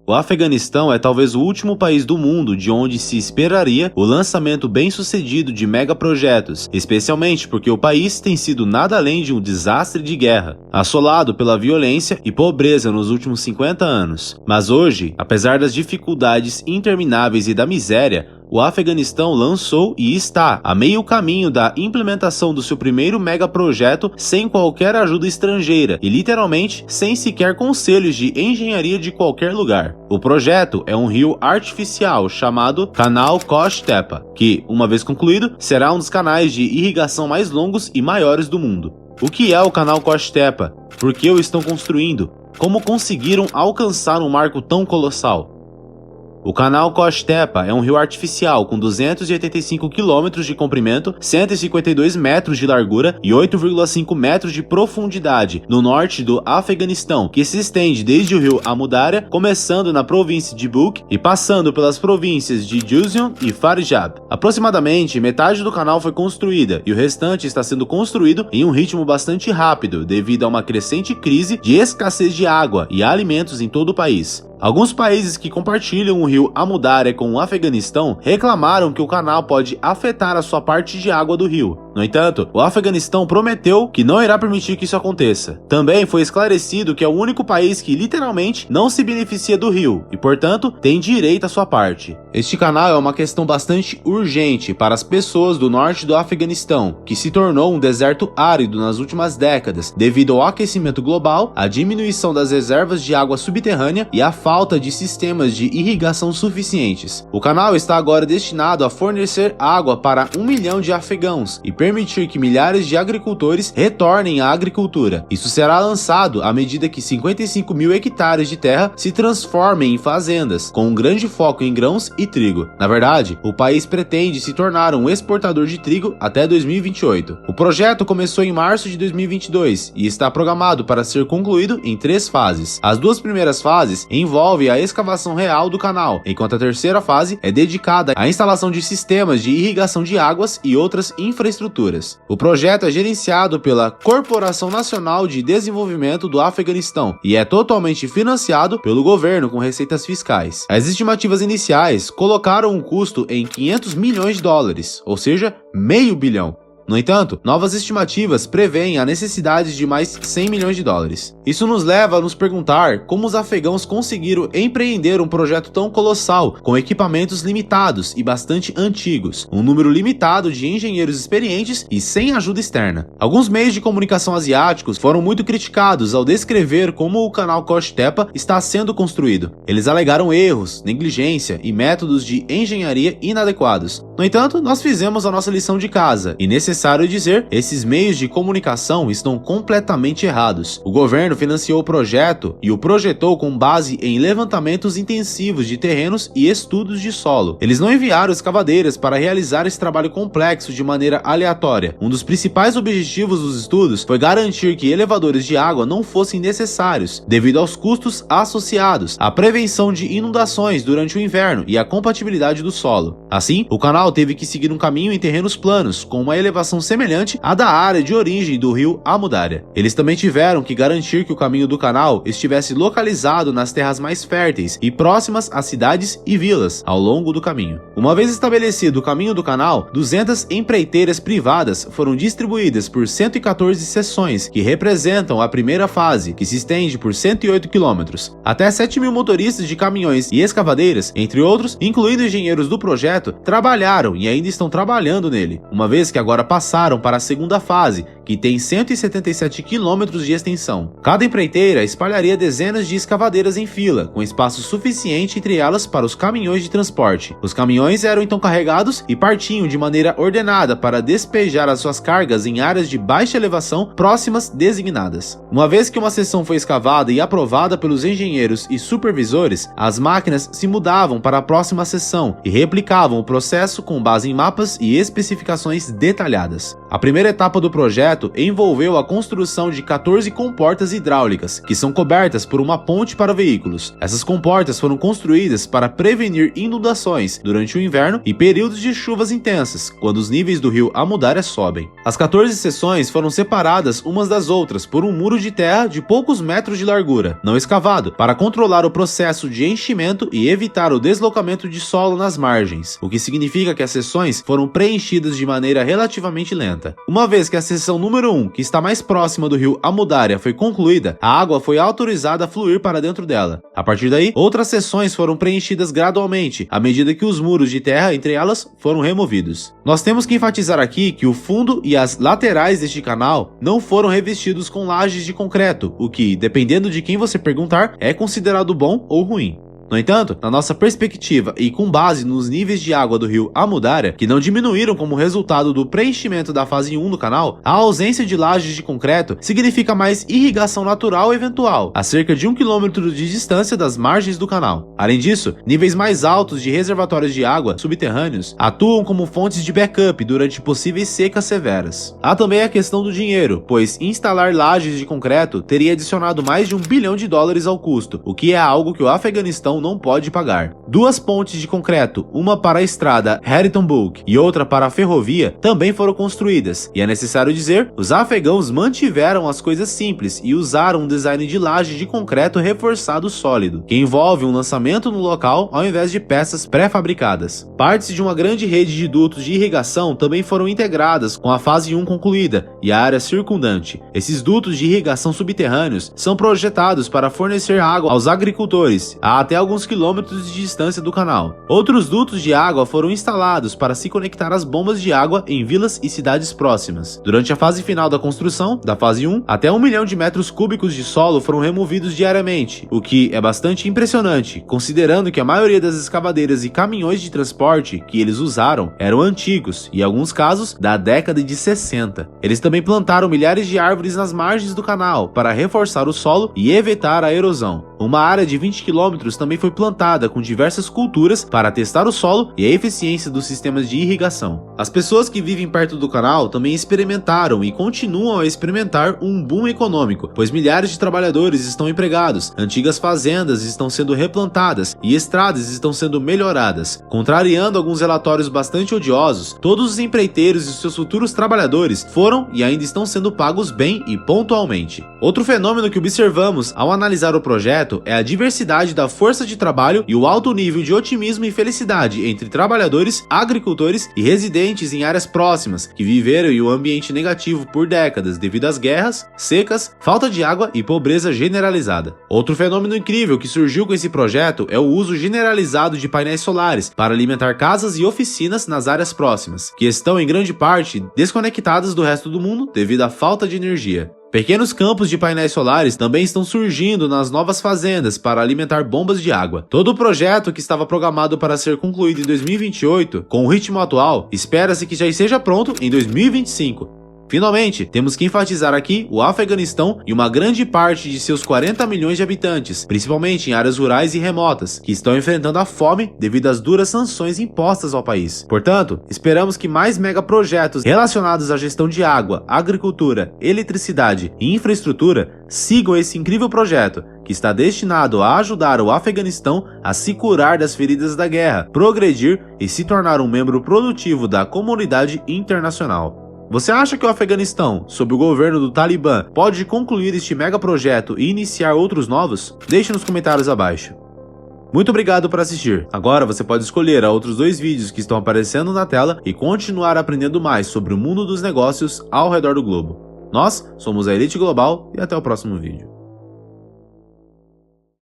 O Afeganistão é talvez o último país do mundo de onde se esperaria o lançamento bem-sucedido de megaprojetos, especialmente porque o país tem sido nada além de um desastre de guerra, assolado pela violência e pobreza nos últimos 50 anos. Mas hoje, apesar das dificuldades intermináveis e da miséria, o Afeganistão lançou e está a meio caminho da implementação do seu primeiro megaprojeto sem qualquer ajuda estrangeira e literalmente sem sequer conselhos de engenharia de qualquer lugar. O projeto é um rio artificial chamado Canal Kosh-Tepa, que, uma vez concluído, será um dos canais de irrigação mais longos e maiores do mundo. O que é o Canal Kosh-Tepa? Por que o estão construindo? Como conseguiram alcançar um marco tão colossal? O Canal Kosh-Tepa é um rio artificial com 285 km de comprimento, 152 metros de largura e 8,5 metros de profundidade no norte do Afeganistão, que se estende desde o rio Amudarya, começando na província de Buk e passando pelas províncias de Juzon e Faryab. Aproximadamente metade do canal foi construída e o restante está sendo construído em um ritmo bastante rápido devido a uma crescente crise de escassez de água e alimentos em todo o país. Alguns países que compartilham o rio Amudarya com o Afeganistão reclamaram que o canal pode afetar a sua parte de água do rio. No entanto, o Afeganistão prometeu que não irá permitir que isso aconteça. Também foi esclarecido que é o único país que literalmente não se beneficia do rio e, portanto, tem direito à sua parte. Este canal é uma questão bastante urgente para as pessoas do norte do Afeganistão, que se tornou um deserto árido nas últimas décadas devido ao aquecimento global, à diminuição das reservas de água subterrânea e à falta de sistemas de irrigação suficientes. O canal está agora destinado a fornecer água para 1 milhão de afegãos e permitir que milhares de agricultores retornem à agricultura. Isso será lançado à medida que 55 mil hectares de terra se transformem em fazendas, com um grande foco em grãos e trigo. Na verdade, o país pretende se tornar um exportador de trigo até 2028. O projeto começou em março de 2022 e está programado para ser concluído em 3 fases. As 2 primeiras fases envolvem a escavação real do canal, enquanto a terceira fase é dedicada à instalação de sistemas de irrigação de águas e outras infraestruturas. O projeto é gerenciado pela Corporação Nacional de Desenvolvimento do Afeganistão e é totalmente financiado pelo governo com receitas fiscais. As estimativas iniciais colocaram o custo em 500 milhões de dólares, ou seja, meio bilhão. No entanto, novas estimativas prevêem a necessidade de mais 100 milhões de dólares. Isso nos leva a nos perguntar como os afegãos conseguiram empreender um projeto tão colossal, com equipamentos limitados e bastante antigos, um número limitado de engenheiros experientes e sem ajuda externa. Alguns meios de comunicação asiáticos foram muito criticados ao descrever como o canal Kosh-Tepa está sendo construído. Eles alegaram erros, negligência e métodos de engenharia inadequados. No entanto, nós fizemos a nossa lição de casa e necessário dizer, esses meios de comunicação estão completamente errados. O governo financiou o projeto e o projetou com base em levantamentos intensivos de terrenos e estudos de solo. Eles não enviaram escavadeiras para realizar esse trabalho complexo de maneira aleatória. Um dos principais objetivos dos estudos foi garantir que elevadores de água não fossem necessários, devido aos custos associados à prevenção de inundações durante o inverno e à compatibilidade do solo. Assim, o canal teve que seguir um caminho em terrenos planos, com uma elevação semelhante à da área de origem do rio Amudarya. Eles também tiveram que garantir que o caminho do canal estivesse localizado nas terras mais férteis e próximas às cidades e vilas ao longo do caminho. Uma vez estabelecido o caminho do canal, 200 empreiteiras privadas foram distribuídas por 114 seções, que representam a primeira fase, que se estende por 108 quilômetros. Até 7 mil motoristas de caminhões e escavadeiras, entre outros, incluindo engenheiros do projeto, trabalharam e ainda estão trabalhando nele, uma vez que agora passaram para a segunda fase, que tem 177 quilômetros de extensão. Cada empreiteira espalharia dezenas de escavadeiras em fila, com espaço suficiente entre elas para os caminhões de transporte. Os caminhões eram então carregados e partiam de maneira ordenada para despejar as suas cargas em áreas de baixa elevação próximas designadas. Uma vez que uma seção foi escavada e aprovada pelos engenheiros e supervisores, as máquinas se mudavam para a próxima seção e replicavam o processo com base em mapas e especificações detalhadas. detalhadas. A primeira etapa do projeto envolveu a construção de 14 comportas hidráulicas, que são cobertas por uma ponte para veículos. Essas comportas foram construídas para prevenir inundações durante o inverno e períodos de chuvas intensas, quando os níveis do rio Amudarya sobem. As 14 seções foram separadas umas das outras por um muro de terra de poucos metros de largura, não escavado, para controlar o processo de enchimento e evitar o deslocamento de solo nas margens, o que significa que as seções foram preenchidas de maneira relativamente lenta. Uma vez que a seção número 1, que está mais próxima do rio Amudarya, foi concluída, a água foi autorizada a fluir para dentro dela. A partir daí, outras seções foram preenchidas gradualmente, à medida que os muros de terra entre elas foram removidos. Nós temos que enfatizar aqui que o fundo e as laterais deste canal não foram revestidos com lajes de concreto, o que, dependendo de quem você perguntar, é considerado bom ou ruim. No entanto, na nossa perspectiva e com base nos níveis de água do rio Amudarya, que não diminuíram como resultado do preenchimento da fase 1 do canal, a ausência de lajes de concreto significa mais irrigação natural eventual, a cerca de 1 km de distância das margens do canal. Além disso, níveis mais altos de reservatórios de água subterrâneos atuam como fontes de backup durante possíveis secas severas. Há também a questão do dinheiro, pois instalar lajes de concreto teria adicionado mais de $1 bilhão ao custo, o que é algo que o Afeganistão não pode pagar. 2 pontes de concreto, uma para a estrada Haryton-Book e outra para a ferrovia, também foram construídas, e é necessário dizer, os afegãos mantiveram as coisas simples e usaram um design de laje de concreto reforçado sólido, que envolve um lançamento no local ao invés de peças pré-fabricadas. Partes de uma grande rede de dutos de irrigação também foram integradas com a fase 1 concluída e a área circundante. Esses dutos de irrigação subterrâneos são projetados para fornecer água aos agricultores a até alguns quilômetros de distância do canal. Outros dutos de água foram instalados para se conectar às bombas de água em vilas e cidades próximas. Durante a fase final da construção, da fase 1, até 1 milhão de metros cúbicos de solo foram removidos diariamente, o que é bastante impressionante, considerando que a maioria das escavadeiras e caminhões de transporte que eles usaram eram antigos, e em alguns casos, da década de 60. Eles também plantaram milhares de árvores nas margens do canal para reforçar o solo e evitar a erosão. Uma área de 20 km também foi plantada com diversas culturas para testar o solo e a eficiência dos sistemas de irrigação. As pessoas que vivem perto do canal também experimentaram e continuam a experimentar um boom econômico, pois milhares de trabalhadores estão empregados, antigas fazendas estão sendo replantadas e estradas estão sendo melhoradas. Contrariando alguns relatórios bastante odiosos, todos os empreiteiros e seus futuros trabalhadores foram e ainda estão sendo pagos bem e pontualmente. Outro fenômeno que observamos ao analisar o projeto é a diversidade da força de trabalho e o alto nível de otimismo e felicidade entre trabalhadores, agricultores e residentes em áreas próximas que viveram em um ambiente negativo por décadas devido às guerras, secas, falta de água e pobreza generalizada. Outro fenômeno incrível que surgiu com esse projeto é o uso generalizado de painéis solares para alimentar casas e oficinas nas áreas próximas, que estão em grande parte desconectadas do resto do mundo devido à falta de energia. Pequenos campos de painéis solares também estão surgindo nas novas fazendas para alimentar bombas de água. Todo o projeto, que estava programado para ser concluído em 2028, com o ritmo atual, espera-se que já esteja pronto em 2025. Finalmente, temos que enfatizar aqui o Afeganistão e uma grande parte de seus 40 milhões de habitantes, principalmente em áreas rurais e remotas, que estão enfrentando a fome devido às duras sanções impostas ao país. Portanto, esperamos que mais megaprojetos relacionados à gestão de água, agricultura, eletricidade e infraestrutura sigam esse incrível projeto, que está destinado a ajudar o Afeganistão a se curar das feridas da guerra, progredir e se tornar um membro produtivo da comunidade internacional. Você acha que o Afeganistão, sob o governo do Talibã, pode concluir este megaprojeto e iniciar outros novos? Deixe nos comentários abaixo. Muito obrigado por assistir. Agora você pode escolher outros 2 vídeos que estão aparecendo na tela e continuar aprendendo mais sobre o mundo dos negócios ao redor do globo. Nós somos a Elite Global e até o próximo vídeo.